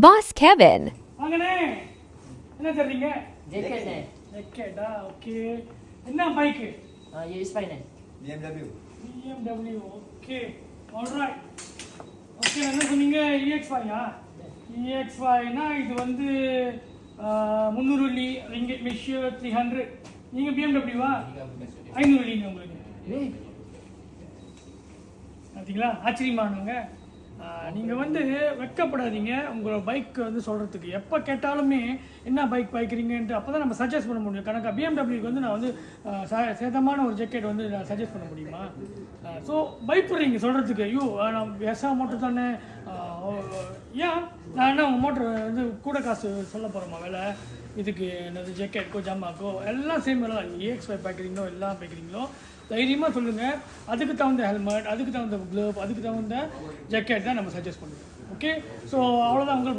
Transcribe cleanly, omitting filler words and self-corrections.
Boss Kevin. வாங்கண்ணே என்ன தர்றீங்க? ஜெக்கெட்ண்ணே. ஜெக்கெட்டா? ஓகே. என்ன பைக்கு? EX5ண்ணே. BMW. BMW. Okay. Alright. Okay, என்ன சொன்னீங்க? EX5-ஆ? EX5னா இது வந்து 300 வெள்ளி ரிங்கெட் மெஷியர் 300. நீங்க BMW-வா? 500 வெள்ளிங்க உங்களுக்கு. பார்த்தீங்களா? ஆச்சரியமானவங்க. நீங்கள் வந்து வெட்கப்படாதீங்க உங்களோட பைக் வந்து சொல்கிறதுக்கு. எப்போ கேட்டாலுமே என்ன பைக் பாய்க்கிறீங்கன்ட்டு அப்போ தான் நம்ம சஜஸ்ட் பண்ண முடியும். கணக்காக பிஎம்டபிள்யூக்கு வந்து நான் வந்து சேதமான ஒரு ஜெக்கெட் வந்து நான் சஜஸ்ட் பண்ண முடியுமா? ஸோ பயப்படுறீங்க சொல்கிறதுக்கு. ஐயோ நான் எஸ்ஆ மோட்டர் தானே, ஏன் நான் என்ன உங்கள் மோட்டர் வந்து கூட காசு சொல்ல போகிறோமா வேலை இதுக்கு? என்னது ஜெக்கெட்க்கோ ஜாமாக்கோ எல்லாம் சேம் வேலை. EX5 பாய்க்கிறீங்களோ எல்லாம் பாய்க்கிறீங்களோ தைரியமாக சொல்லுங்கள். அதுக்கு தகுந்த ஹெல்மெட், அதுக்கு தகுந்த க்ளோவ், அதுக்கு தகுந்த ஜெக்கெட் தான் நம்ம சஜஸ்ட் பண்ணுவோம். ஓகே, ஸோ அவ்வளோதான். உங்களுக்கு